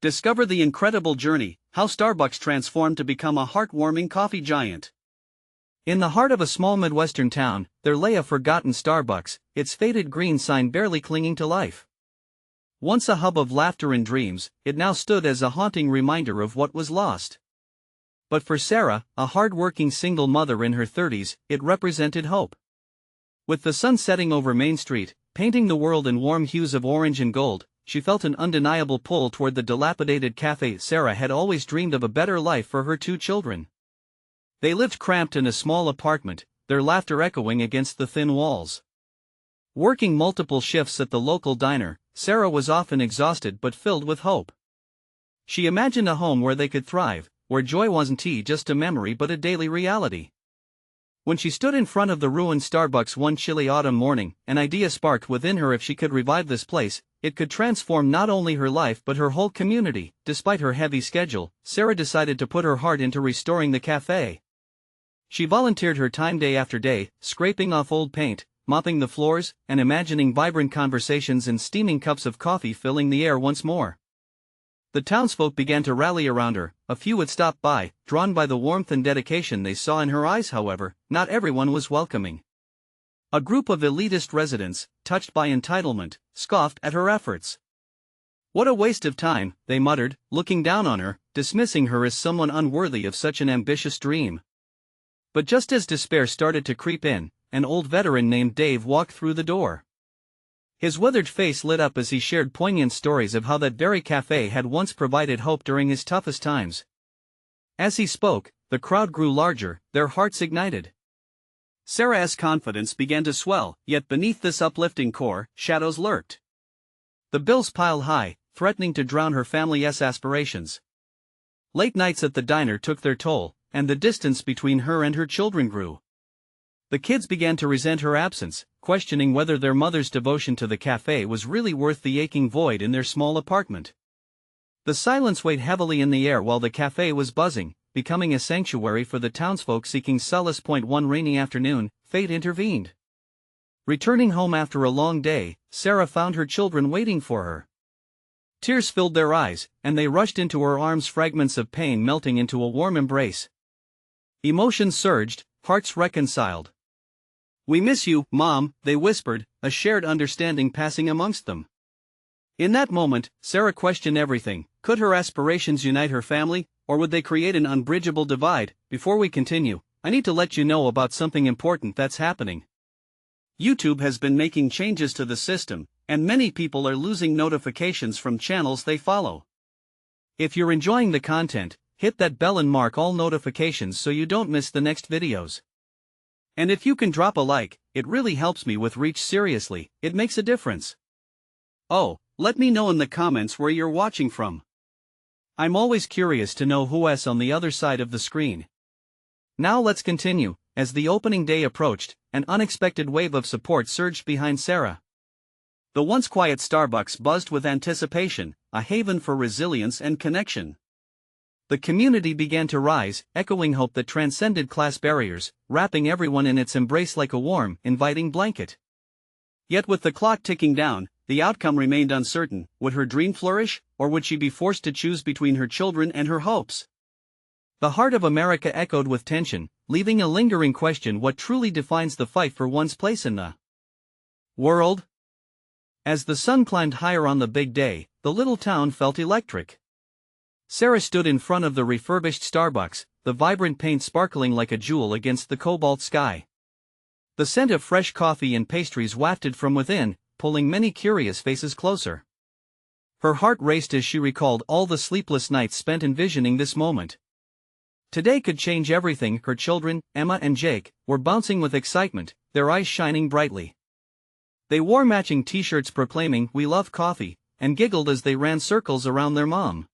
Discover the incredible journey, how Starbucks transformed to become a heartwarming coffee giant. In the heart of a small Midwestern town, there lay a forgotten Starbucks, its faded green sign barely clinging to life. Once a hub of laughter and dreams, it now stood as a haunting reminder of what was lost. But for Sarah, a hard-working single mother in her 30s, it represented hope. With the sun setting over Main Street, painting the world in warm hues of orange and gold, she felt an undeniable pull toward the dilapidated cafe. Sarah had always dreamed of a better life for her 2 children. They lived cramped in a small apartment, their laughter echoing against the thin walls. Working multiple shifts at the local diner, Sarah was often exhausted but filled with hope. She imagined a home where they could thrive, where joy wasn't just a memory but a daily reality. When she stood in front of the ruined Starbucks one chilly autumn morning, an idea sparked within her. If she could revive this place, it could transform not only her life but her whole community. Despite her heavy schedule, Sarah decided to put her heart into restoring the cafe. She volunteered her time day after day, scraping off old paint, mopping the floors, and imagining vibrant conversations and steaming cups of coffee filling the air once more. The townsfolk began to rally around her. A few would stop by, drawn by the warmth and dedication they saw in her eyes. However, not everyone was welcoming. A group of elitist residents, touched by entitlement, scoffed at her efforts. "What a waste of time," they muttered, looking down on her, dismissing her as someone unworthy of such an ambitious dream. But just as despair started to creep in, an old veteran named Dave walked through the door. His withered face lit up as he shared poignant stories of how that very cafe had once provided hope during his toughest times. As he spoke, the crowd grew larger, their hearts ignited. Sarah's confidence began to swell, yet beneath this uplifting core, shadows lurked. The bills piled high, threatening to drown her family's aspirations. Late nights at the diner took their toll, and the distance between her and her children grew. The kids began to resent her absence, questioning whether their mother's devotion to the cafe was really worth the aching void in their small apartment. The silence weighed heavily in the air while the cafe was buzzing, becoming a sanctuary for the townsfolk seeking solace. One rainy afternoon, fate intervened. Returning home after a long day, Sarah found her children waiting for her. Tears filled their eyes, and they rushed into her arms, fragments of pain melting into a warm embrace. Emotions surged, hearts reconciled. "We miss you, Mom," they whispered, a shared understanding passing amongst them. In that moment, Sarah questioned everything. Could her aspirations unite her family, or would they create an unbridgeable divide? Before we continue, I need to let you know about something important that's happening. YouTube has been making changes to the system, and many people are losing notifications from channels they follow. If you're enjoying the content, hit that bell and mark all notifications so you don't miss the next videos. And if you can drop a like, it really helps me with reach. Seriously, it makes a difference. Oh, let me know in the comments where you're watching from. I'm always curious to know who's on the other side of the screen. Now let's continue. As the opening day approached, an unexpected wave of support surged behind Sarah. The once quiet Starbucks buzzed with anticipation, a haven for resilience and connection. The community began to rise, echoing hope that transcended class barriers, wrapping everyone in its embrace like a warm, inviting blanket. Yet with the clock ticking down, the outcome remained uncertain. Would her dream flourish, or would she be forced to choose between her children and her hopes? The heart of America echoed with tension, leaving a lingering question: what truly defines the fight for one's place in the world? As the sun climbed higher on the big day, the little town felt electric. Sarah stood in front of the refurbished Starbucks, the vibrant paint sparkling like a jewel against the cobalt sky. The scent of fresh coffee and pastries wafted from within, pulling many curious faces closer. Her heart raced as she recalled all the sleepless nights spent envisioning this moment. Today could change everything. Her children, Emma and Jake, were bouncing with excitement, their eyes shining brightly. They wore matching t-shirts proclaiming "We love coffee," and giggled as they ran circles around their mom.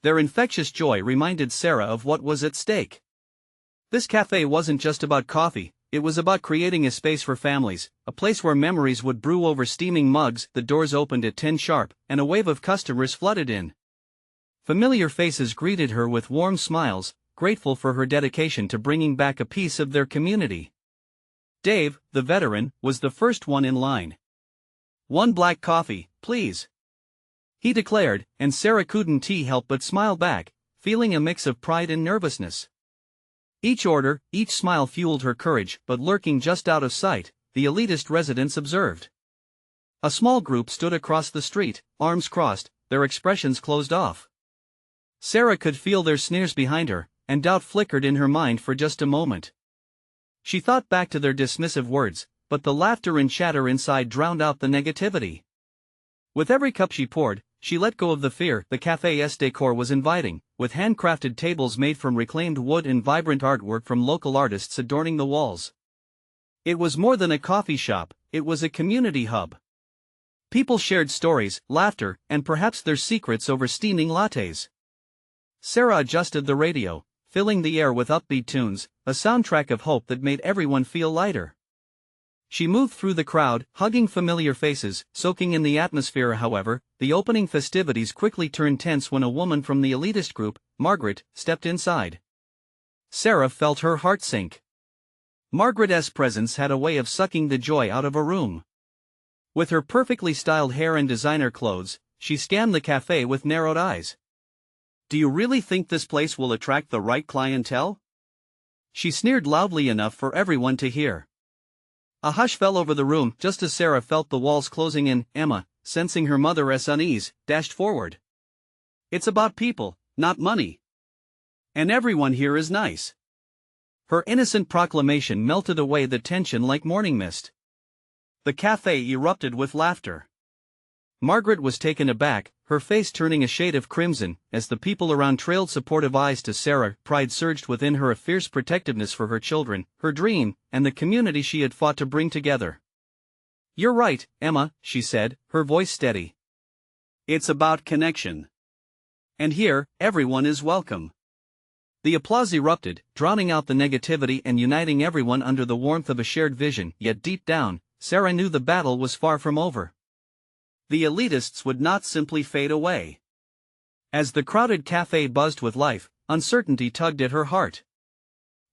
Their infectious joy reminded Sarah of what was at stake. This cafe wasn't just about coffee, it was about creating a space for families, a place where memories would brew over steaming mugs. The doors opened at 10 sharp, and a wave of customers flooded in. Familiar faces greeted her with warm smiles, grateful for her dedication to bringing back a piece of their community. Dave, the veteran, was the first one in line. "One black coffee, please." he declared, and Sarah couldn't help but smile back, feeling a mix of pride and nervousness. Each order, each smile fueled her courage, but lurking just out of sight, the elitist residents observed. A small group stood across the street, arms crossed, their expressions closed off. Sarah could feel their sneers behind her, and doubt flickered in her mind for just a moment. She thought back to their dismissive words, but the laughter and chatter inside drowned out the negativity. With every cup she poured, she let go of the fear. The café's decor was inviting, with handcrafted tables made from reclaimed wood and vibrant artwork from local artists adorning the walls. It was more than a coffee shop, it was a community hub. People shared stories, laughter, and perhaps their secrets over steaming lattes. Sarah adjusted the radio, filling the air with upbeat tunes, a soundtrack of hope that made everyone feel lighter. She moved through the crowd, hugging familiar faces, soaking in the atmosphere. However, the opening festivities quickly turned tense when a woman from the elitist group, Margaret, stepped inside. Sarah felt her heart sink. Margaret's presence had a way of sucking the joy out of a room. With her perfectly styled hair and designer clothes, she scanned the cafe with narrowed eyes. "Do you really think this place will attract the right clientele?" She sneered loudly enough for everyone to hear. A hush fell over the room just as Sarah felt the walls closing in. Emma, sensing her mother's unease, dashed forward. "It's about people, not money. And everyone here is nice." Her innocent proclamation melted away the tension like morning mist. The cafe erupted with laughter. Margaret was taken aback, her face turning a shade of crimson, as the people around trailed supportive eyes to Sarah. Pride surged within her, a fierce protectiveness for her children, her dream, and the community she had fought to bring together. "You're right, Emma," she said, her voice steady. "It's about connection. And here, everyone is welcome." The applause erupted, drowning out the negativity and uniting everyone under the warmth of a shared vision. Yet deep down, Sarah knew the battle was far from over. The elitists would not simply fade away. As the crowded cafe buzzed with life, uncertainty tugged at her heart.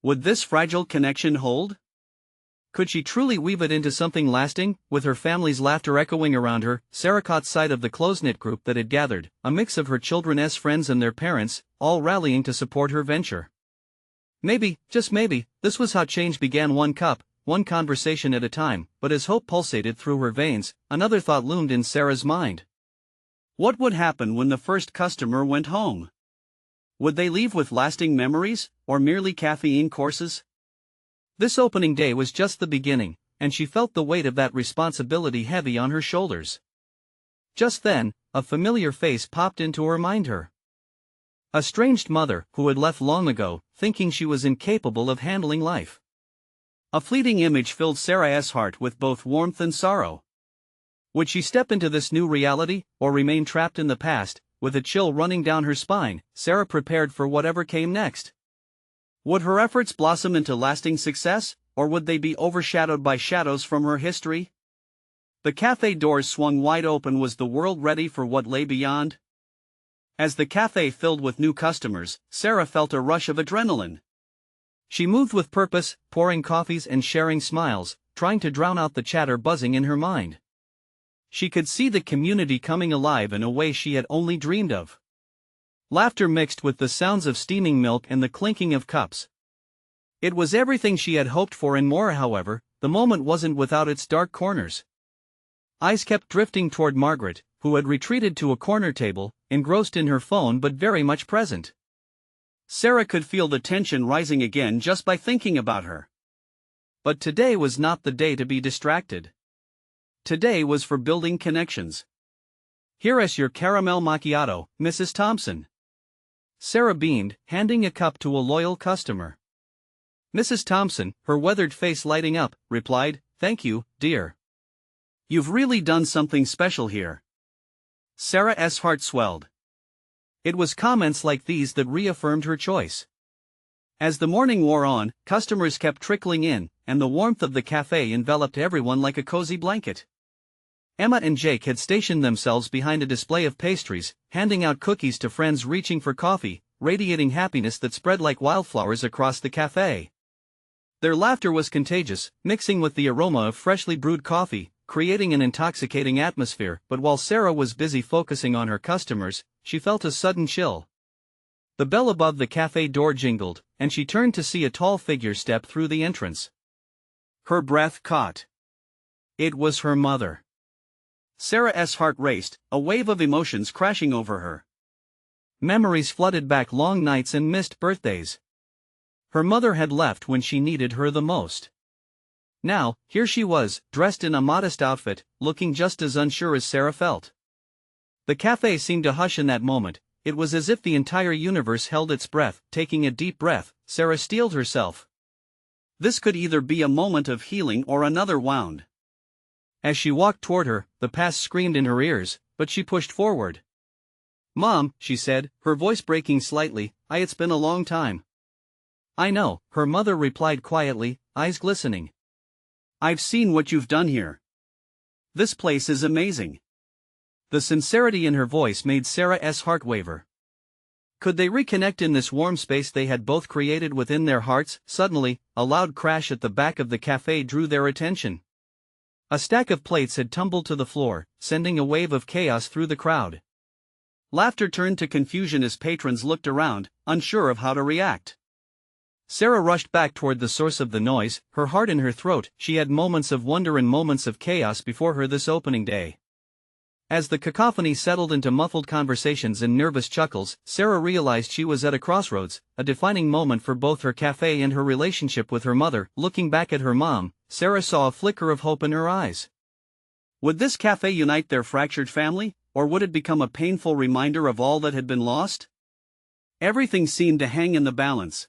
Would this fragile connection hold? Could she truly weave it into something lasting? With her family's laughter echoing around her, Sarah caught sight of the close-knit group that had gathered, a mix of her children's friends and their parents, all rallying to support her venture. Maybe, just maybe, this was how change began, one cup, one conversation at a time. But as hope pulsated through her veins, another thought loomed in Sarah's mind. What would happen when the first customer went home? Would they leave with lasting memories, or merely caffeine courses? This opening day was just the beginning, and she felt the weight of that responsibility heavy on her shoulders. Just then, a familiar face popped into her mind. Her estranged mother, who had left long ago, thinking she was incapable of handling life. A fleeting image filled Sarah's heart with both warmth and sorrow. Would she step into this new reality, or remain trapped in the past? With a chill running down her spine, Sarah prepared for whatever came next. Would her efforts blossom into lasting success, or would they be overshadowed by shadows from her history? The cafe doors swung wide open. Was the world ready for what lay beyond? As the cafe filled with new customers, Sarah felt a rush of adrenaline. She moved with purpose, pouring coffees and sharing smiles, trying to drown out the chatter buzzing in her mind. She could see the community coming alive in a way she had only dreamed of. Laughter mixed with the sounds of steaming milk and the clinking of cups. It was everything she had hoped for and more. However, the moment wasn't without its dark corners. Eyes kept drifting toward Margaret, who had retreated to a corner table, engrossed in her phone but very much present. Sarah could feel the tension rising again just by thinking about her. But today was not the day to be distracted. Today was for building connections. "Here is your caramel macchiato, Mrs. Thompson." Sarah beamed, handing a cup to a loyal customer. Mrs. Thompson, her weathered face lighting up, replied, "Thank you, dear. You've really done something special here." Sarah's heart swelled. It was comments like these that reaffirmed her choice. As the morning wore on, customers kept trickling in, and the warmth of the cafe enveloped everyone like a cozy blanket. Emma and Jake had stationed themselves behind a display of pastries, handing out cookies to friends reaching for coffee, radiating happiness that spread like wildflowers across the cafe. Their laughter was contagious, mixing with the aroma of freshly brewed coffee, creating an intoxicating atmosphere. But while Sarah was busy focusing on her customers, she felt a sudden chill. The bell above the cafe door jingled, and she turned to see a tall figure step through the entrance. Her breath caught. It was her mother. Sarah's heart raced, a wave of emotions crashing over her. Memories flooded back long nights and missed birthdays. Her mother had left when she needed her the most. Now, here she was, dressed in a modest outfit, looking just as unsure as Sarah felt. The cafe seemed to hush in that moment. It was as if the entire universe held its breath. Taking a deep breath, Sarah steeled herself. This could either be a moment of healing or another wound. As she walked toward her, the past screamed in her ears, but she pushed forward. "Mom," she said, her voice breaking slightly, "It's been a long time." "I know," her mother replied quietly, eyes glistening. "I've seen what you've done here. This place is amazing." The sincerity in her voice made Sarah's heart waver. Could they reconnect in this warm space they had both created within their hearts? Suddenly, a loud crash at the back of the cafe drew their attention. A stack of plates had tumbled to the floor, sending a wave of chaos through the crowd. Laughter turned to confusion as patrons looked around, unsure of how to react. Sarah rushed back toward the source of the noise, her heart in her throat. She had moments of wonder and moments of chaos before her this opening day. As the cacophony settled into muffled conversations and nervous chuckles, Sarah realized she was at a crossroads, a defining moment for both her cafe and her relationship with her mother. Looking back at her mom, Sarah saw a flicker of hope in her eyes. Would this cafe unite their fractured family, or would it become a painful reminder of all that had been lost? Everything seemed to hang in the balance.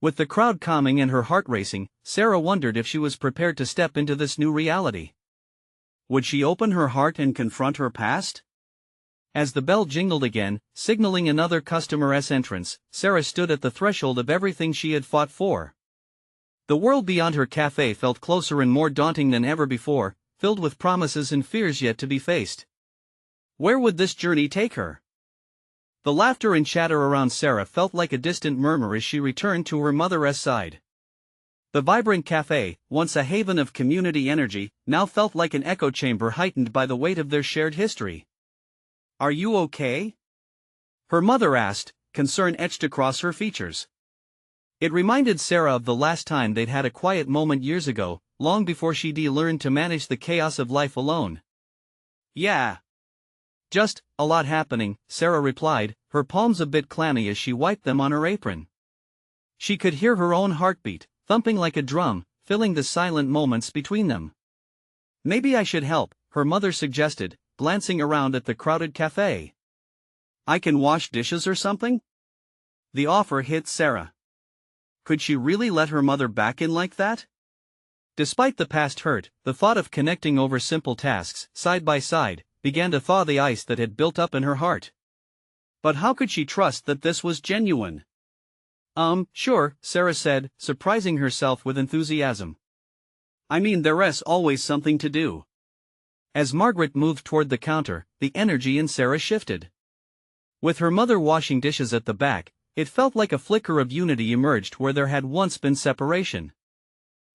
With the crowd calming and her heart racing, Sarah wondered if she was prepared to step into this new reality. Would she open her heart and confront her past? As the bell jingled again, signaling another customer's entrance, Sarah stood at the threshold of everything she had fought for. The world beyond her cafe felt closer and more daunting than ever before, filled with promises and fears yet to be faced. Where would this journey take her? The laughter and chatter around Sarah felt like a distant murmur as she returned to her mother's side. The vibrant cafe, once a haven of community energy, now felt like an echo chamber heightened by the weight of their shared history. "Are you okay?" her mother asked, concern etched across her features. It reminded Sarah of the last time they'd had a quiet moment years ago, long before she'd learned to manage the chaos of life alone. "Yeah. Just a lot happening," Sarah replied, her palms a bit clammy as she wiped them on her apron. She could hear her own heartbeat, thumping like a drum, filling the silent moments between them. "Maybe I should help," her mother suggested, glancing around at the crowded cafe. "I can wash dishes or something?" The offer hit Sarah. Could she really let her mother back in like that? Despite the past hurt, the thought of connecting over simple tasks, side by side, began to thaw the ice that had built up in her heart. But how could she trust that this was genuine? Sure," Sarah said, surprising herself with enthusiasm. "I mean, there's always something to do." As Margaret moved toward the counter, the energy in Sarah shifted. With her mother washing dishes at the back, it felt like a flicker of unity emerged where there had once been separation.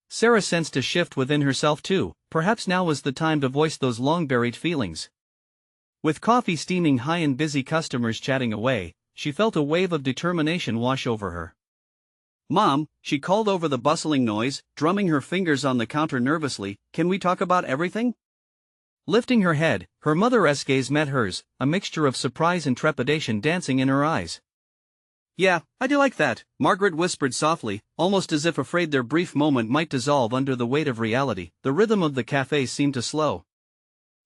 Sarah sensed a shift within herself too. Perhaps now was the time to voice those long-buried feelings. With coffee steaming high and busy customers chatting away, she felt a wave of determination wash over her. "Mom," she called over the bustling noise, drumming her fingers on the counter nervously, "can we talk about everything?" Lifting her head, her mother's gaze met hers, a mixture of surprise and trepidation dancing in her eyes. "Yeah, I do like that," Margaret whispered softly, almost as if afraid their brief moment might dissolve under the weight of reality. The rhythm of the cafe seemed to slow.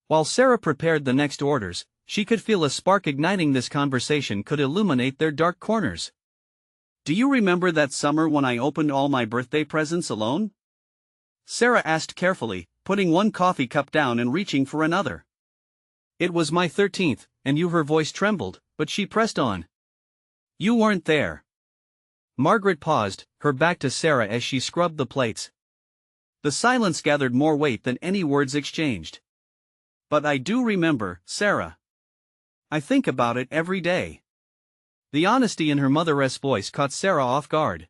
While Sarah prepared the next orders, she could feel a spark igniting. This conversation could illuminate their dark corners. "Do you remember that summer when I opened all my birthday presents alone?" Sarah asked carefully, putting one coffee cup down and reaching for another. "It was my 13th, and her voice trembled, but she pressed on. "You weren't there." Margaret paused, her back to Sarah as she scrubbed the plates. The silence gathered more weight than any words exchanged. "But I do remember, Sarah. I think about it every day." The honesty in her mother's voice caught Sarah off guard.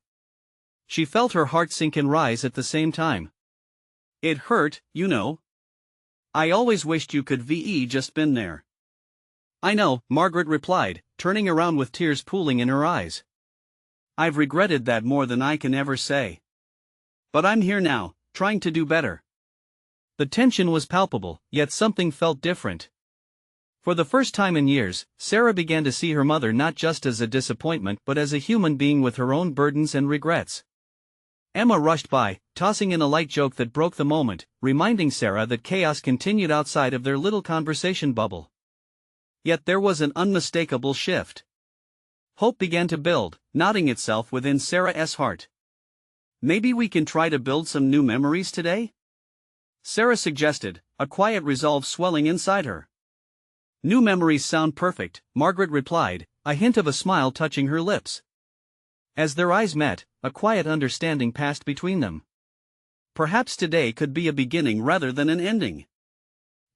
She felt her heart sink and rise at the same time. "It hurt, you know." I always wished you could just been there. I know, Margaret replied, turning around with tears pooling in her eyes. I've regretted that more than I can ever say. But I'm here now, trying to do better. The tension was palpable, yet something felt different. For the first time in years, Sarah began to see her mother not just as a disappointment but as a human being with her own burdens and regrets. Emma rushed by, tossing in a light joke that broke the moment, reminding Sarah that chaos continued outside of their little conversation bubble. Yet there was an unmistakable shift. Hope began to build, nodding itself within Sarah's heart. Maybe we can try to build some new memories today? Sarah suggested, a quiet resolve swelling inside her. New memories sound perfect, Margaret replied, a hint of a smile touching her lips. As their eyes met, a quiet understanding passed between them. Perhaps today could be a beginning rather than an ending.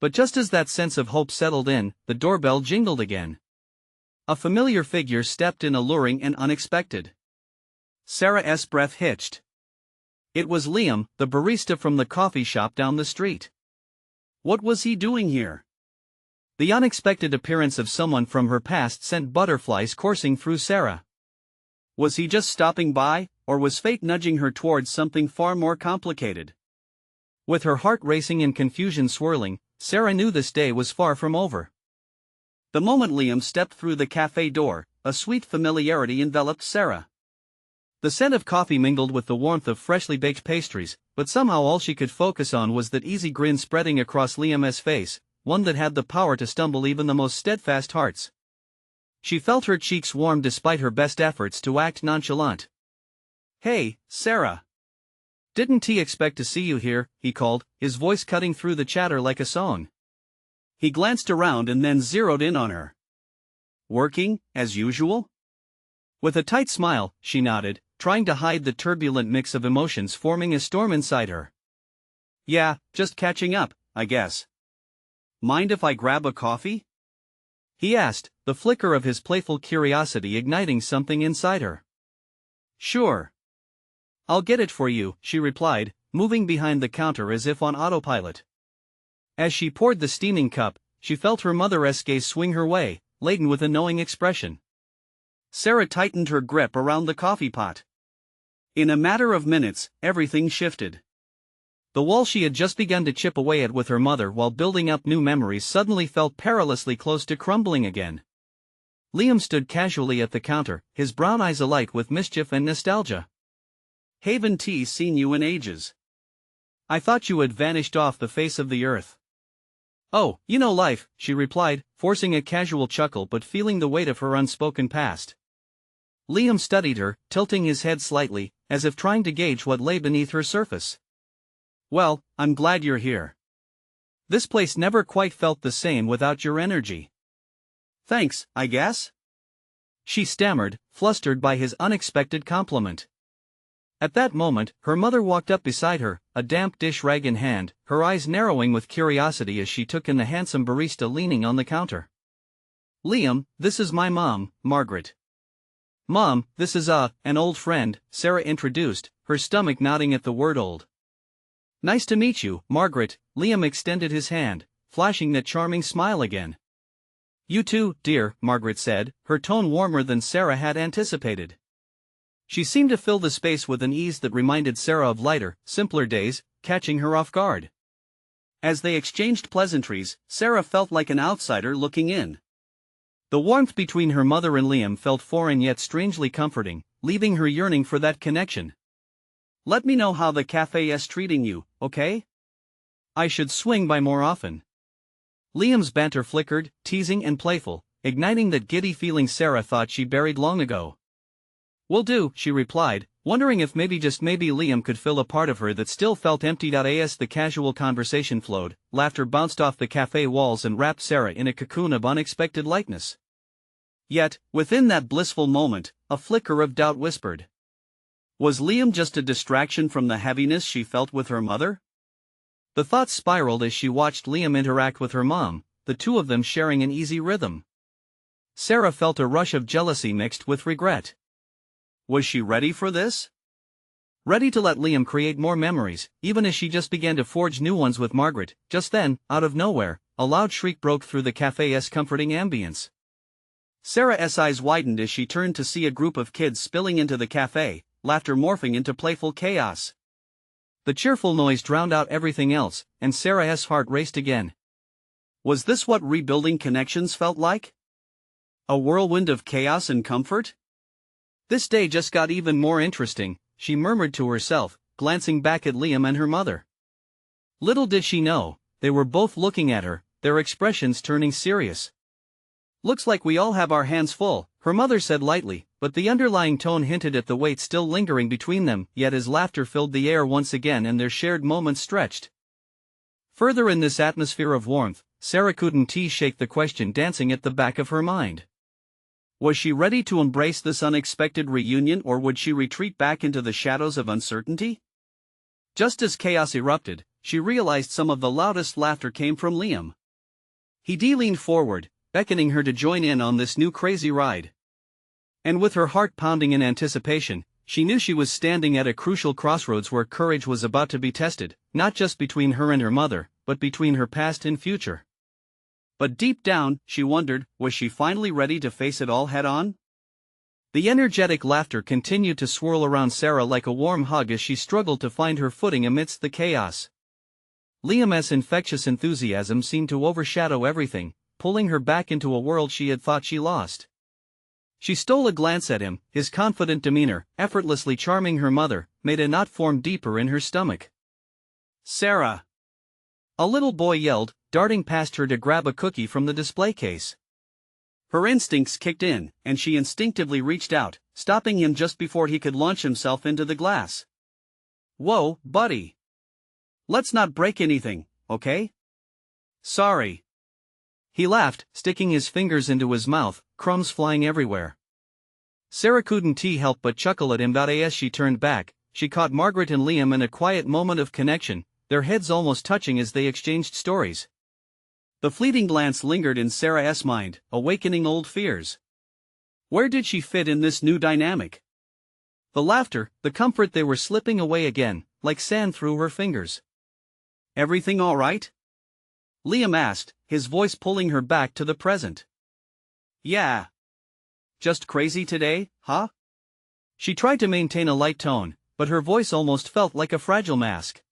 But just as that sense of hope settled in, the doorbell jingled again. A familiar figure stepped in, alluring and unexpected. Sarah's breath hitched. It was Liam, the barista from the coffee shop down the street. What was he doing here? The unexpected appearance of someone from her past sent butterflies coursing through Sarah. Was he just stopping by, or was fate nudging her towards something far more complicated? With her heart racing and confusion swirling, Sarah knew this day was far from over. The moment Liam stepped through the cafe door, a sweet familiarity enveloped Sarah. The scent of coffee mingled with the warmth of freshly baked pastries, but somehow all she could focus on was that easy grin spreading across Liam's face, one that had the power to stumble even the most steadfast hearts. She felt her cheeks warm despite her best efforts to act nonchalant. "Hey, Sarah. Didn't he expect to see you here?" he called, his voice cutting through the chatter like a song. He glanced around and then zeroed in on her. "Working, as usual?" With a tight smile, she nodded, trying to hide the turbulent mix of emotions forming a storm inside her. "Yeah, just catching up, I guess. Mind if I grab a coffee?" he asked, the flicker of his playful curiosity igniting something inside her. "Sure. I'll get it for you," she replied, moving behind the counter as if on autopilot. As she poured the steaming cup, she felt her mother's gaze swing her way, laden with a knowing expression. Sarah tightened her grip around the coffee pot. In a matter of minutes, everything shifted. The wall she had just begun to chip away at with her mother while building up new memories suddenly felt perilously close to crumbling again. Liam stood casually at the counter, his brown eyes alight with mischief and nostalgia. "Haven't seen you in ages. I thought you had vanished off the face of the earth." "Oh, you know life," she replied, forcing a casual chuckle but feeling the weight of her unspoken past. Liam studied her, tilting his head slightly, as if trying to gauge what lay beneath her surface. "Well, I'm glad you're here. This place never quite felt the same without your energy." "Thanks, I guess?" she stammered, flustered by his unexpected compliment. At that moment, her mother walked up beside her, a damp dish rag in hand, her eyes narrowing with curiosity as she took in the handsome barista leaning on the counter. "Liam, this is my mom, Margaret." "Mom, this is an old friend," Sarah introduced, her stomach nodding at the word old. "Nice to meet you, Margaret." Liam extended his hand, flashing that charming smile again. "You too, dear," Margaret said, her tone warmer than Sarah had anticipated. She seemed to fill the space with an ease that reminded Sarah of lighter, simpler days, catching her off guard. As they exchanged pleasantries, Sarah felt like an outsider looking in. The warmth between her mother and Liam felt foreign yet strangely comforting, leaving her yearning for that connection. "Let me know how the cafe is treating you, okay? I should swing by more often." Liam's banter flickered, teasing and playful, igniting that giddy feeling Sarah thought she buried long ago. "Will do," she replied, wondering if maybe just maybe Liam could fill a part of her that still felt empty. As the casual conversation flowed, laughter bounced off the cafe walls and wrapped Sarah in a cocoon of unexpected lightness. Yet, within that blissful moment, a flicker of doubt whispered. Was Liam just a distraction from the heaviness she felt with her mother? The thoughts spiraled as she watched Liam interact with her mom, the two of them sharing an easy rhythm. Sarah felt a rush of jealousy mixed with regret. Was she ready for this? ready to let Liam create more memories, even as she just began to forge new ones with Margaret. Just then, out of nowhere, a loud shriek broke through the cafe's comforting ambience. Sarah's eyes widened as she turned to see a group of kids spilling into the cafe, laughter morphing into playful chaos. The cheerful noise drowned out everything else, and Sarah's heart raced again. Was this what rebuilding connections felt like? A whirlwind of chaos and comfort? This day just got even more interesting, she murmured to herself, glancing back at Liam and her mother. Little did she know, they were both looking at her, their expressions turning serious. Looks like we all have our hands full, her mother said lightly, but the underlying tone hinted at the weight still lingering between them. Yet as laughter filled the air once again and their shared moments stretched further in this atmosphere of warmth, Sarah couldn't shake the question dancing at the back of her mind. Was she ready to embrace this unexpected reunion, or would she retreat back into the shadows of uncertainty? Just as chaos erupted, she realized some of the loudest laughter came from Liam. He leaned forward, beckoning her to join in on this new crazy ride. And with her heart pounding in anticipation, she knew she was standing at a crucial crossroads where courage was about to be tested, not just between her and her mother, but between her past and future. But deep down, she wondered, was she finally ready to face it all head-on? The energetic laughter continued to swirl around Sarah like a warm hug as she struggled to find her footing amidst the chaos. Liam's infectious enthusiasm seemed to overshadow everything, pulling her back into a world she had thought she lost. She stole a glance at him, his confident demeanor, effortlessly charming her mother, made a knot form deeper in her stomach. "Sarah!" a little boy yelled, darting past her to grab a cookie from the display case. Her instincts kicked in, and she instinctively reached out, stopping him just before he could launch himself into the glass. "Whoa, buddy! Let's not break anything, okay?" "Sorry." He laughed, sticking his fingers into his mouth, crumbs flying everywhere. Sarah couldn't help but chuckle at him. As she turned back, she caught Margaret and Liam in a quiet moment of connection, their heads almost touching as they exchanged stories. The fleeting glance lingered in Sarah's mind, awakening old fears. Where did she fit in this new dynamic? The laughter, the comfort, they were slipping away again, like sand through her fingers. "Everything all right?" Liam asked, his voice pulling her back to the present. "Yeah. Just crazy today, huh?" She tried to maintain a light tone, but her voice almost felt like a fragile mask.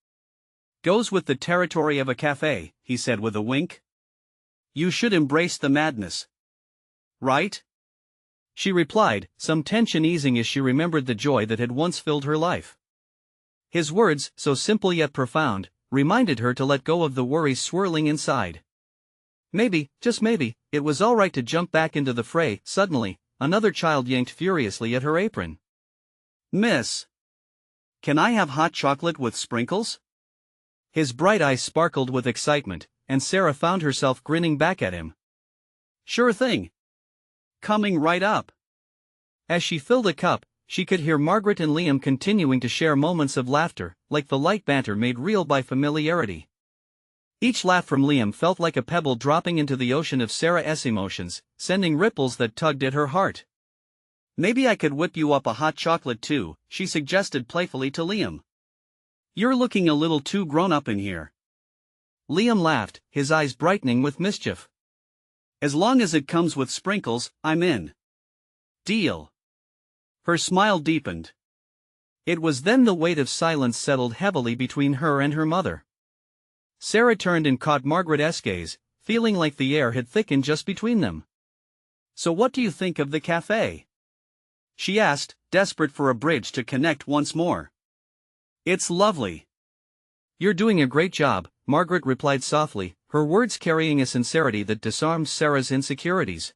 "Goes with the territory of a cafe," he said with a wink. "You should embrace the madness. Right?" She replied, some tension easing as she remembered the joy that had once filled her life. His words, so simple yet profound, reminded her to let go of the worries swirling inside. Maybe, just maybe, it was all right to jump back into the fray. Suddenly, another child yanked furiously at her apron. "Miss, can I have hot chocolate with sprinkles?" His bright eyes sparkled with excitement, and Sarah found herself grinning back at him. "Sure thing. Coming right up." As she filled a cup, she could hear Margaret and Liam continuing to share moments of laughter, like the light banter made real by familiarity. Each laugh from Liam felt like a pebble dropping into the ocean of Sarah's emotions, sending ripples that tugged at her heart. "Maybe I could whip you up a hot chocolate too," she suggested playfully to Liam. "You're looking a little too grown-up in here." Liam laughed, his eyes brightening with mischief. "As long as it comes with sprinkles, I'm in." "Deal." Her smile deepened. It was then the weight of silence settled heavily between her and her mother. Sarah turned and caught Margaret's gaze, feeling like the air had thickened just between them. "So what do you think of the cafe?" she asked, desperate for a bridge to connect once more. "It's lovely." "You're doing a great job," Margaret replied softly, her words carrying a sincerity that disarmed Sarah's insecurities.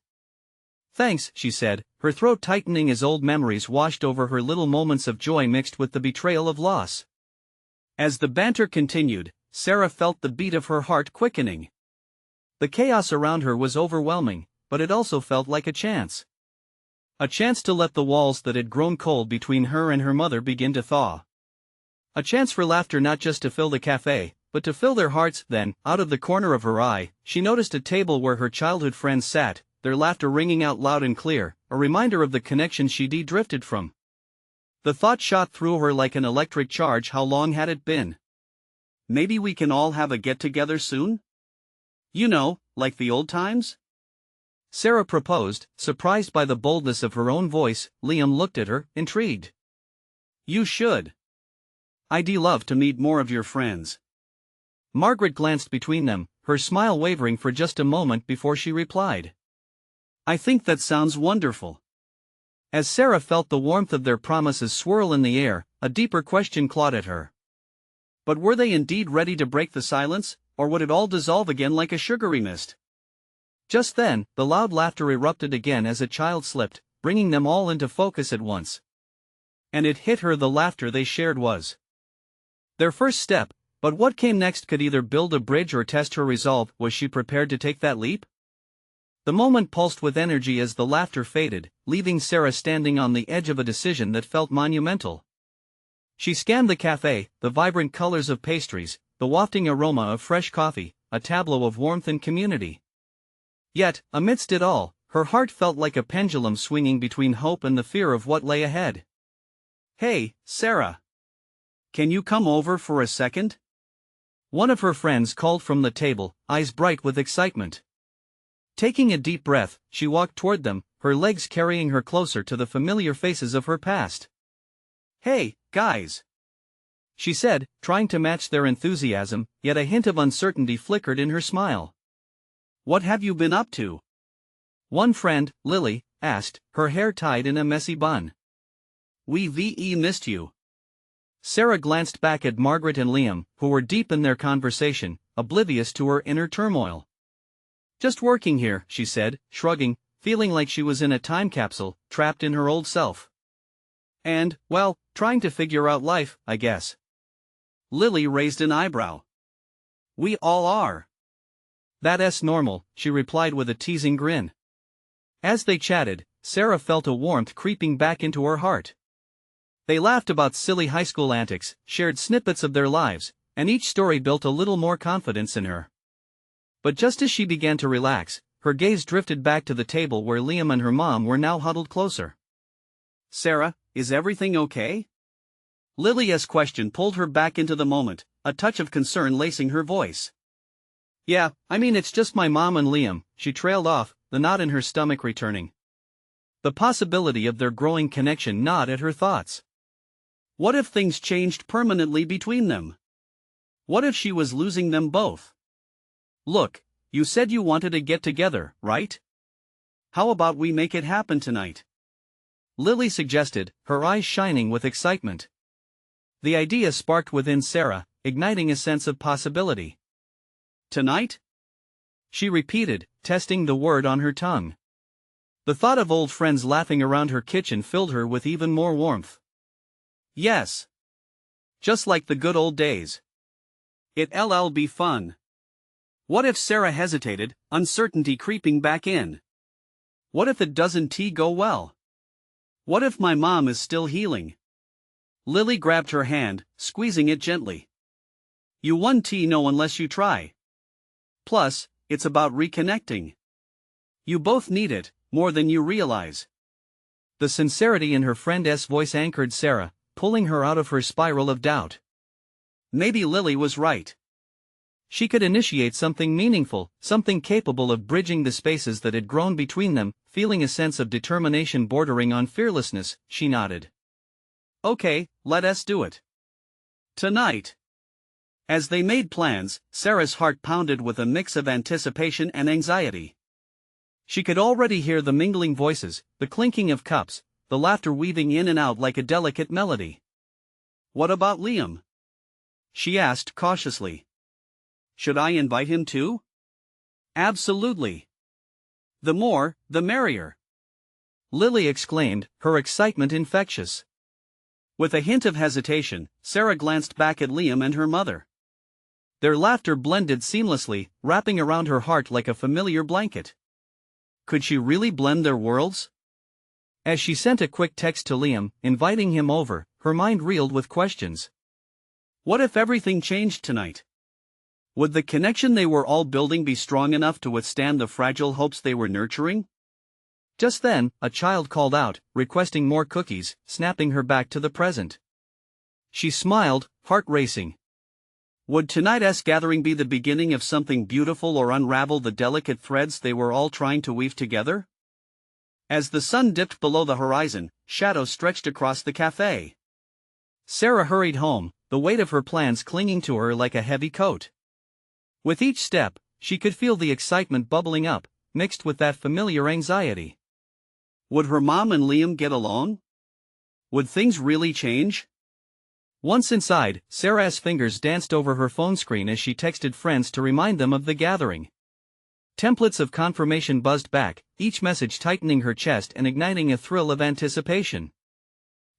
"Thanks," she said, her throat tightening as old memories washed over her, little moments of joy mixed with the betrayal of loss. As the banter continued, Sarah felt the beat of her heart quickening. The chaos around her was overwhelming, but it also felt like a chance. A chance to let the walls that had grown cold between her and her mother begin to thaw. A chance for laughter not just to fill the cafe, but to fill their hearts. Then, out of the corner of her eye, she noticed a table where her childhood friends sat, their laughter ringing out loud and clear, a reminder of the connection she'd drifted from. The thought shot through her like an electric charge. How long had it been? Maybe we can all have a get-together soon? You know, like the old times? Sarah proposed, surprised by the boldness of her own voice. Liam looked at her, intrigued. You should. I'd love to meet more of your friends. Margaret glanced between them, her smile wavering for just a moment before she replied. I think that sounds wonderful. As Sarah felt the warmth of their promises swirl in the air, a deeper question clawed at her. But were they indeed ready to break the silence, or would it all dissolve again like a sugary mist? Just then, the loud laughter erupted again as a child slipped, bringing them all into focus at once. And it hit her the laughter they shared was their first step, but what came next could either build a bridge or test her resolve. Was she prepared to take that leap? The moment pulsed with energy as the laughter faded, leaving Sarah standing on the edge of a decision that felt monumental. She scanned the cafe, the vibrant colors of pastries, the wafting aroma of fresh coffee, a tableau of warmth and community. Yet, amidst it all, her heart felt like a pendulum swinging between hope and the fear of what lay ahead. Hey, Sarah. Can you come over for a second? One of her friends called from the table, eyes bright with excitement. Taking a deep breath, she walked toward them, her legs carrying her closer to the familiar faces of her past. Hey, guys. She said, trying to match their enthusiasm, yet a hint of uncertainty flickered in her smile. What have you been up to? One friend, Lily, asked, her hair tied in a messy bun. We missed you. Sarah glanced back at Margaret and Liam, who were deep in their conversation, oblivious to her inner turmoil. Just working here, she said, shrugging, feeling like she was in a time capsule, trapped in her old self. And, well, trying to figure out life, I guess. Lily raised an eyebrow. We all are. That's normal, she replied with a teasing grin. As they chatted, Sarah felt a warmth creeping back into her heart. They laughed about silly high school antics, shared snippets of their lives, and each story built a little more confidence in her. But just as she began to relax, her gaze drifted back to the table where Liam and her mom were now huddled closer. Sarah, is everything okay? Lily's question pulled her back into the moment, a touch of concern lacing her voice. Yeah, I mean it's just my mom and Liam, she trailed off, the knot in her stomach returning. The possibility of their growing connection gnawed at her thoughts. What if things changed permanently between them? What if she was losing them both? Look, you said you wanted to get together, right? How about we make it happen tonight? Lily suggested, her eyes shining with excitement. The idea sparked within Sarah, igniting a sense of possibility. Tonight? She repeated, testing the word on her tongue. The thought of old friends laughing around her kitchen filled her with even more warmth. Yes. Just like the good old days. It'll be fun. What if Sarah hesitated, uncertainty creeping back in? What if it doesn't go well? What if my mom is still healing? Lily grabbed her hand, squeezing it gently. You won't know unless you try. Plus, it's about reconnecting. You both need it, more than you realize. The sincerity in her friend's voice anchored Sarah, pulling her out of her spiral of doubt. Maybe Lily was right. She could initiate something meaningful, something capable of bridging the spaces that had grown between them. Feeling a sense of determination bordering on fearlessness, she nodded. Okay, let us do it. Tonight. As they made plans, Sarah's heart pounded with a mix of anticipation and anxiety. She could already hear the mingling voices, the clinking of cups, the laughter weaving in and out like a delicate melody. What about Liam? She asked cautiously. Should I invite him too? Absolutely. The more, the merrier. Lily exclaimed, her excitement infectious. With a hint of hesitation, Sarah glanced back at Liam and her mother. Their laughter blended seamlessly, wrapping around her heart like a familiar blanket. Could she really blend their worlds? As she sent a quick text to Liam, inviting him over, her mind reeled with questions. What if everything changed tonight? Would the connection they were all building be strong enough to withstand the fragile hopes they were nurturing? Just then, a child called out, requesting more cookies, snapping her back to the present. She smiled, heart racing. Would tonight's gathering be the beginning of something beautiful or unravel the delicate threads they were all trying to weave together? As the sun dipped below the horizon, shadows stretched across the cafe. Sarah hurried home, the weight of her plans clinging to her like a heavy coat. With each step, she could feel the excitement bubbling up, mixed with that familiar anxiety. Would her mom and Liam get along? Would things really change? Once inside, Sarah's fingers danced over her phone screen as she texted friends to remind them of the gathering. Templates of confirmation buzzed back, each message tightening her chest and igniting a thrill of anticipation.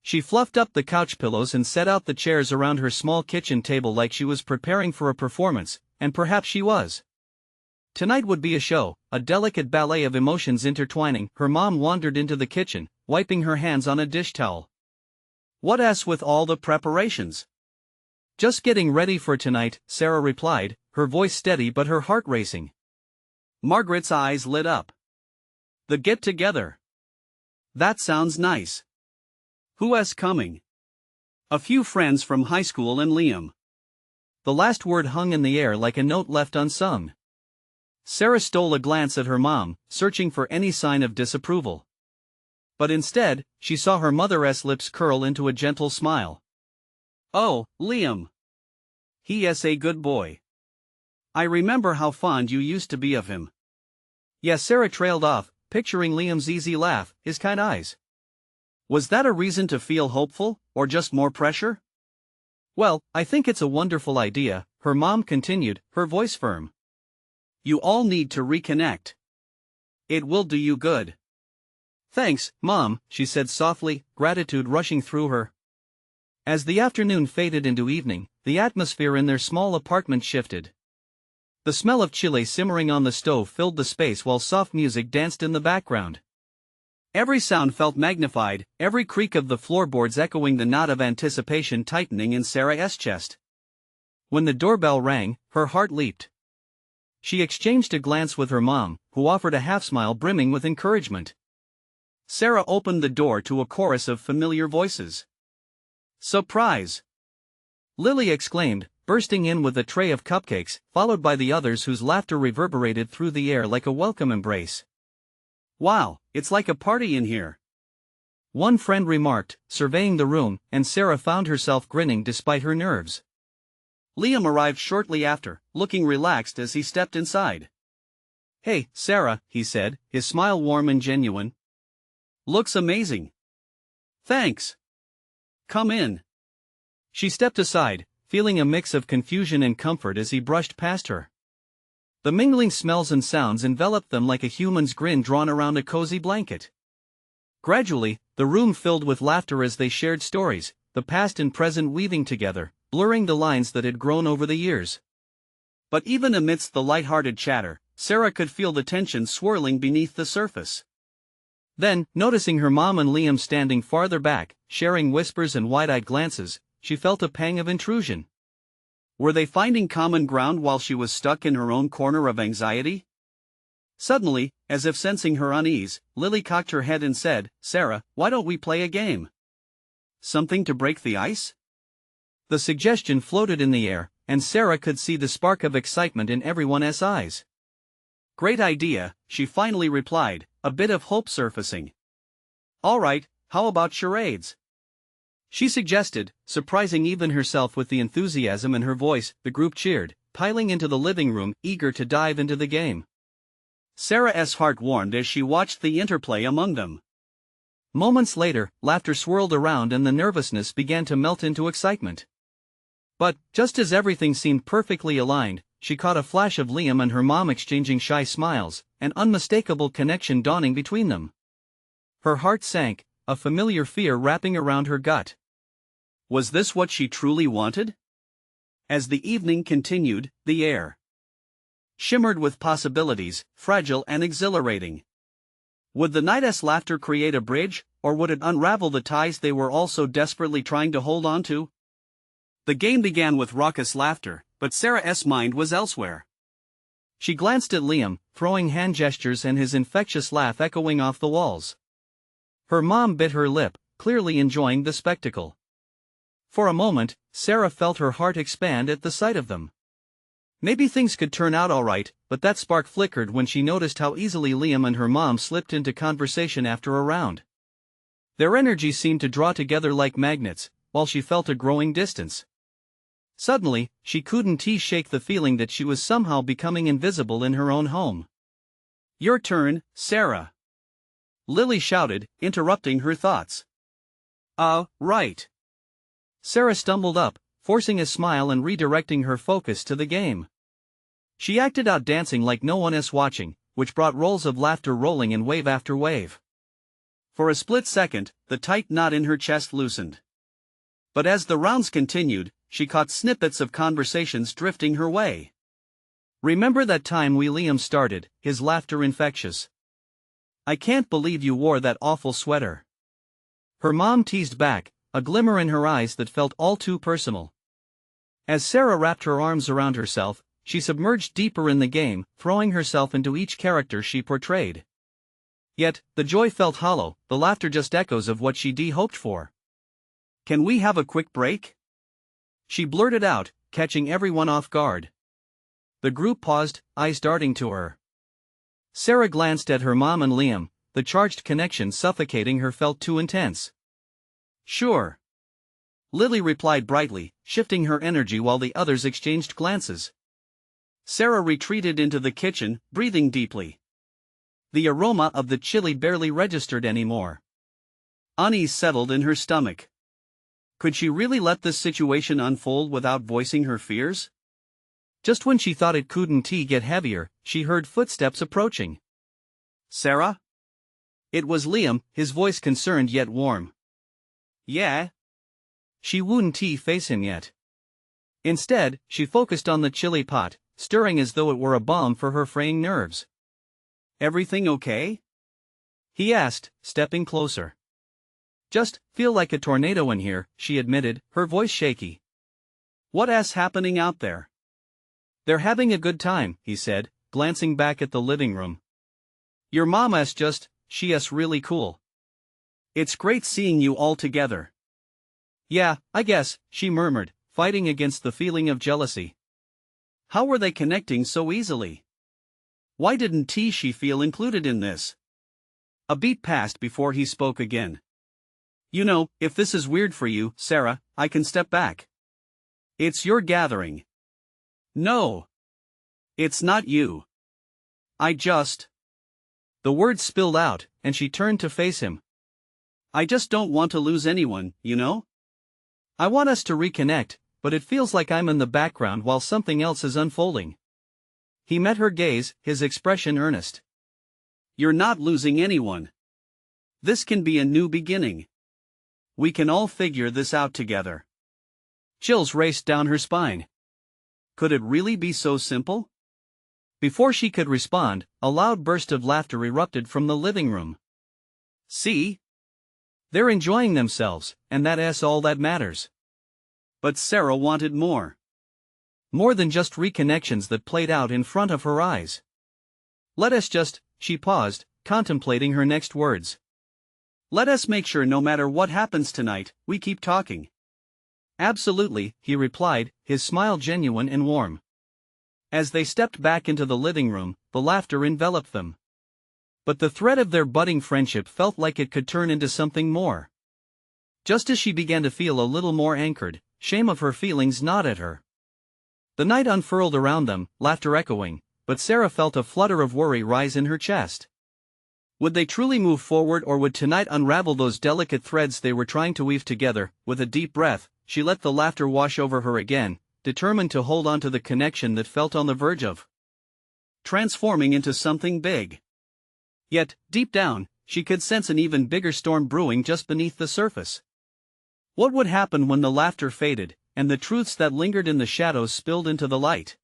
She fluffed up the couch pillows and set out the chairs around her small kitchen table like she was preparing for a performance, and perhaps she was. Tonight would be a show, a delicate ballet of emotions intertwining. Her mom wandered into the kitchen, wiping her hands on a dish towel. "What's with all the preparations?" "Just getting ready for tonight," Sarah replied, her voice steady but her heart racing. Margaret's eyes lit up. "The get-together. That sounds nice. Who's coming?" "A few friends from high school and Liam." The last word hung in the air like a note left unsung. Sarah stole a glance at her mom, searching for any sign of disapproval. But instead, she saw her mother's lips curl into a gentle smile. "Oh, Liam. He's a good boy. I remember how fond you used to be of him." Yes, Sarah trailed off, picturing Liam's easy laugh, his kind eyes. Was that a reason to feel hopeful, or just more pressure? "Well, I think it's a wonderful idea," her mom continued, her voice firm. "You all need to reconnect. It will do you good." "Thanks, Mom," she said softly, gratitude rushing through her. As the afternoon faded into evening, the atmosphere in their small apartment shifted. The smell of chili simmering on the stove filled the space while soft music danced in the background. Every sound felt magnified, every creak of the floorboards echoing the knot of anticipation tightening in Sarah's chest. When the doorbell rang, her heart leaped. She exchanged a glance with her mom, who offered a half-smile brimming with encouragement. Sarah opened the door to a chorus of familiar voices. "Surprise!" Lily exclaimed, bursting in with a tray of cupcakes, followed by the others whose laughter reverberated through the air like a welcome embrace. "Wow, it's like a party in here," one friend remarked, surveying the room, and Sarah found herself grinning despite her nerves. Liam arrived shortly after, looking relaxed as he stepped inside. "Hey, Sarah," he said, his smile warm and genuine. "Looks amazing." "Thanks. Come in." She stepped aside, feeling a mix of confusion and comfort as he brushed past her. The mingling smells and sounds enveloped them like a human's grin drawn around a cozy blanket. Gradually, the room filled with laughter as they shared stories, the past and present weaving together, blurring the lines that had grown over the years. But even amidst the light-hearted chatter, Sarah could feel the tension swirling beneath the surface. Then, noticing her mom and Liam standing farther back, sharing whispers and wide-eyed glances, she felt a pang of intrusion. Were they finding common ground while she was stuck in her own corner of anxiety? Suddenly, as if sensing her unease, Lily cocked her head and said, "Sarah, why don't we play a game? Something to break the ice?" The suggestion floated in the air, and Sarah could see the spark of excitement in everyone's eyes. "Great idea," she finally replied, a bit of hope surfacing. "All right, how about charades?" she suggested, surprising even herself with the enthusiasm in her voice. The group cheered, piling into the living room, eager to dive into the game. Sarah's heart warmed as she watched the interplay among them. Moments later, laughter swirled around and the nervousness began to melt into excitement. But, just as everything seemed perfectly aligned, she caught a flash of Liam and her mom exchanging shy smiles, an unmistakable connection dawning between them. Her heart sank, a familiar fear wrapping around her gut. Was this what she truly wanted? As the evening continued, the air shimmered with possibilities, fragile and exhilarating. Would the night's laughter create a bridge, or would it unravel the ties they were all so desperately trying to hold on to? The game began with raucous laughter, but Sarah's mind was elsewhere. She glanced at Liam, throwing hand gestures and his infectious laugh echoing off the walls. Her mom bit her lip, clearly enjoying the spectacle. For a moment, Sarah felt her heart expand at the sight of them. Maybe things could turn out alright, but that spark flickered when she noticed how easily Liam and her mom slipped into conversation after a round. Their energy seemed to draw together like magnets, while she felt a growing distance. Suddenly, she couldn't shake the feeling that she was somehow becoming invisible in her own home. "Your turn, Sarah," Lily shouted, interrupting her thoughts. Right." Sarah stumbled up, forcing a smile and redirecting her focus to the game. She acted out dancing like no one else watching, which brought rolls of laughter rolling in wave after wave. For a split second, the tight knot in her chest loosened. But as the rounds continued, she caught snippets of conversations drifting her way. "Remember that time Liam started, his laughter infectious. I can't believe you wore that awful sweater." Her mom teased back, a glimmer in her eyes that felt all too personal. As Sarah wrapped her arms around herself, she submerged deeper in the game, throwing herself into each character she portrayed. Yet, the joy felt hollow, the laughter just echoes of what she'd hoped for. "Can we have a quick break?" she blurted out, catching everyone off guard. The group paused, eyes darting to her. Sarah glanced at her mom and Liam, the charged connection suffocating her felt too intense. "Sure," Lily replied brightly, shifting her energy while the others exchanged glances. Sarah retreated into the kitchen, breathing deeply. The aroma of the chili barely registered anymore. Unease settled in her stomach. Could she really let this situation unfold without voicing her fears? Just when she thought it couldn't get heavier, she heard footsteps approaching. "Sarah?" It was Liam, his voice concerned yet warm. "Yeah?" She wouldn't face him yet. Instead, she focused on the chili pot, stirring as though it were a balm for her fraying nerves. "Everything okay?" he asked, stepping closer. "Just feel like a tornado in here," she admitted, her voice shaky. "What's happening out there?" "They're having a good time," he said, glancing back at the living room. "Your mama's she's really cool. It's great seeing you all together." "Yeah, I guess," she murmured, fighting against the feeling of jealousy. How were they connecting so easily? Why didn't she feel included in this? A beat passed before he spoke again. "You know, if this is weird for you, Sarah, I can step back. It's your gathering." "No. It's not you. I just..." The words spilled out, and she turned to face him. "I just don't want to lose anyone, you know? I want us to reconnect, but it feels like I'm in the background while something else is unfolding." He met her gaze, his expression earnest. "You're not losing anyone. This can be a new beginning. We can all figure this out together." Chills raced down her spine. Could it really be so simple? Before she could respond, a loud burst of laughter erupted from the living room. "See? They're enjoying themselves, and that's all that matters." But Sarah wanted more. More than just reconnections that played out in front of her eyes. "Let us just..." she paused, contemplating her next words. "Let us make sure no matter what happens tonight, we keep talking." "Absolutely," he replied, his smile genuine and warm. As they stepped back into the living room, the laughter enveloped them. But the thread of their budding friendship felt like it could turn into something more. Just as she began to feel a little more anchored, shame of her feelings gnawed at her. The night unfurled around them, laughter echoing, but Sarah felt a flutter of worry rise in her chest. Would they truly move forward, or would tonight unravel those delicate threads they were trying to weave together? With a deep breath, she let the laughter wash over her again, determined to hold on to the connection that felt on the verge of transforming into something big. Yet, deep down, she could sense an even bigger storm brewing just beneath the surface. What would happen when the laughter faded, and the truths that lingered in the shadows spilled into the light?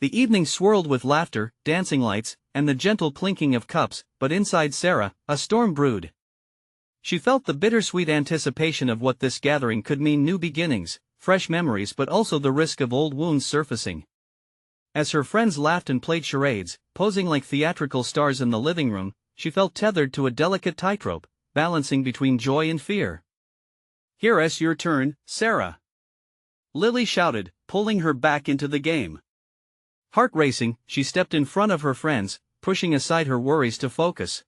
The evening swirled with laughter, dancing lights, and the gentle clinking of cups, but inside Sarah, a storm brewed. She felt the bittersweet anticipation of what this gathering could mean: new beginnings, fresh memories, but also the risk of old wounds surfacing. As her friends laughed and played charades, posing like theatrical stars in the living room, she felt tethered to a delicate tightrope, balancing between joy and fear. "Here's your turn, Sarah," Lily shouted, pulling her back into the game. Heart racing, she stepped in front of her friends, pushing aside her worries to focus.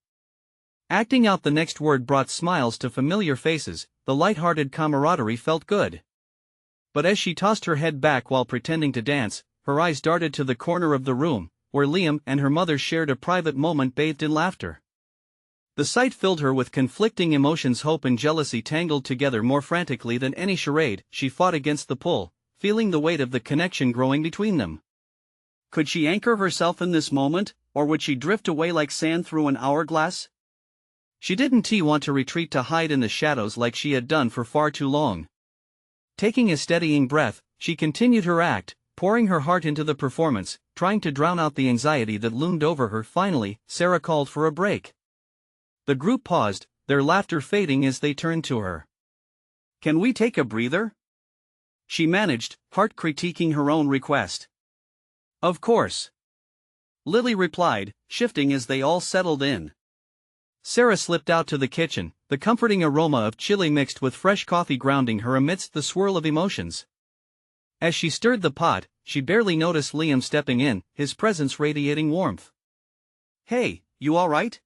Acting out the next word brought smiles to familiar faces, the light-hearted camaraderie felt good. But as she tossed her head back while pretending to dance, her eyes darted to the corner of the room, where Liam and her mother shared a private moment bathed in laughter. The sight filled her with conflicting emotions. Hope and jealousy tangled together more frantically than any charade. She fought against the pull, feeling the weight of the connection growing between them. Could she anchor herself in this moment, or would she drift away like sand through an hourglass? She didn't want to retreat to hide in the shadows like she had done for far too long. Taking a steadying breath, she continued her act, pouring her heart into the performance, trying to drown out the anxiety that loomed over her. Finally, Sarah called for a break. The group paused, their laughter fading as they turned to her. "Can we take a breather?" she managed, heart critiquing her own request. "Of course," Lily replied, shifting as they all settled in. Sarah slipped out to the kitchen, the comforting aroma of chili mixed with fresh coffee grounding her amidst the swirl of emotions. As she stirred the pot, she barely noticed Liam stepping in, his presence radiating warmth. "Hey, you all right?"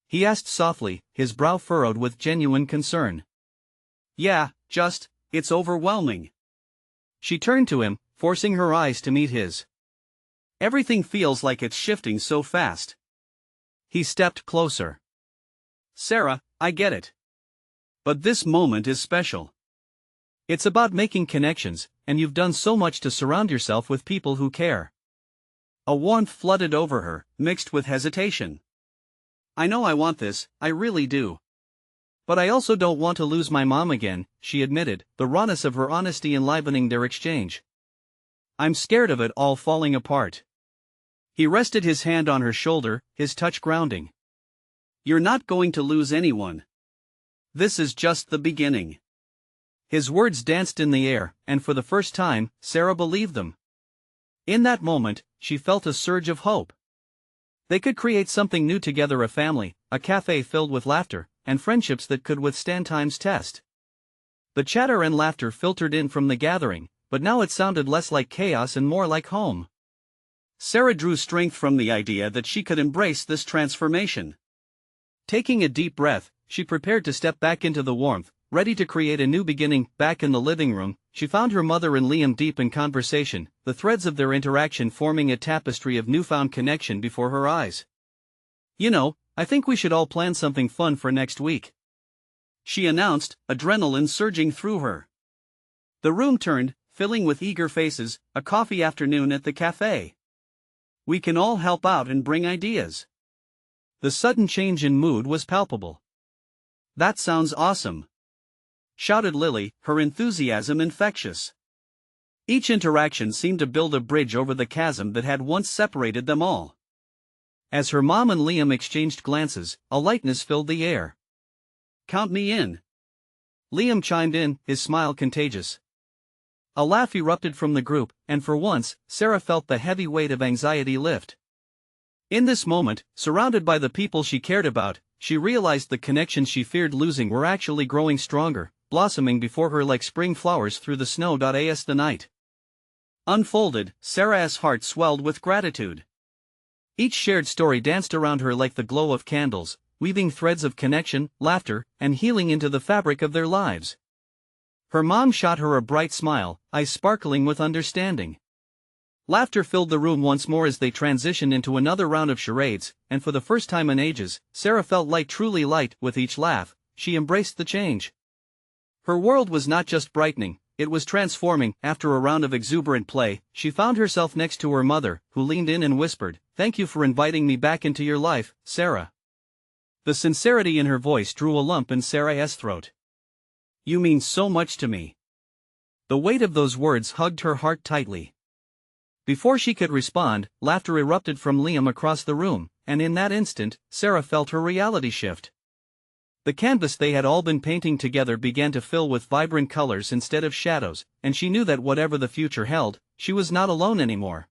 he asked softly, his brow furrowed with genuine concern. "Yeah, it's overwhelming." She turned to him, forcing her eyes to meet his. "Everything feels like it's shifting so fast." He stepped closer. "Sarah, I get it. But this moment is special. It's about making connections, and you've done so much to surround yourself with people who care." A warmth flooded over her, mixed with hesitation. "I know I want this, I really do. But I also don't want to lose my mom again," she admitted, the rawness of her honesty enlivening their exchange. "I'm scared of it all falling apart." He rested his hand on her shoulder, his touch grounding. "You're not going to lose anyone. This is just the beginning." His words danced in the air, and for the first time, Sarah believed them. In that moment, she felt a surge of hope. They could create something new together, a family, a cafe filled with laughter, and friendships that could withstand time's test. The chatter and laughter filtered in from the gathering, but now it sounded less like chaos and more like home. Sarah drew strength from the idea that she could embrace this transformation. Taking a deep breath, she prepared to step back into the warmth, ready to create a new beginning. Back in the living room, she found her mother and Liam deep in conversation, the threads of their interaction forming a tapestry of newfound connection before her eyes. "You know, I think we should all plan something fun for next week," she announced, adrenaline surging through her. The room turned, filling with eager faces. A coffee afternoon at the cafe. "We can all help out and bring ideas." The sudden change in mood was palpable. "That sounds awesome," shouted Lily, her enthusiasm infectious. Each interaction seemed to build a bridge over the chasm that had once separated them all. As her mom and Liam exchanged glances, a lightness filled the air. "Count me in," Liam chimed in, his smile contagious. A laugh erupted from the group, and for once, Sarah felt the heavy weight of anxiety lift. In this moment, surrounded by the people she cared about, she realized the connections she feared losing were actually growing stronger, blossoming before her like spring flowers through the snow. As the night unfolded, Sarah's heart swelled with gratitude. Each shared story danced around her like the glow of candles, weaving threads of connection, laughter, and healing into the fabric of their lives. Her mom shot her a bright smile, eyes sparkling with understanding. Laughter filled the room once more as they transitioned into another round of charades, and for the first time in ages, Sarah felt light, truly light. With each laugh, she embraced the change. Her world was not just brightening, it was transforming. After a round of exuberant play, she found herself next to her mother, who leaned in and whispered, "Thank you for inviting me back into your life, Sarah." The sincerity in her voice drew a lump in Sarah's throat. "You mean so much to me." The weight of those words hugged her heart tightly. Before she could respond, laughter erupted from Liam across the room, and in that instant, Sarah felt her reality shift. The canvas they had all been painting together began to fill with vibrant colors instead of shadows, and she knew that whatever the future held, she was not alone anymore.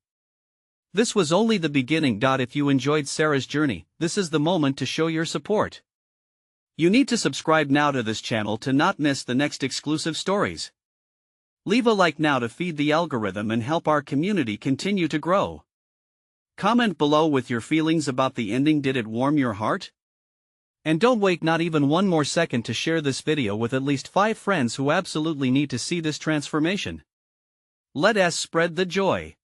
This was only the beginning. If you enjoyed Sarah's journey, this is the moment to show your support. You need to subscribe now to this channel to not miss the next exclusive stories. Leave a like now to feed the algorithm and help our community continue to grow. Comment below with your feelings about the ending. Did it warm your heart? And don't wait not even one more second to share this video with at least 5 friends who absolutely need to see this transformation. Let us spread the joy.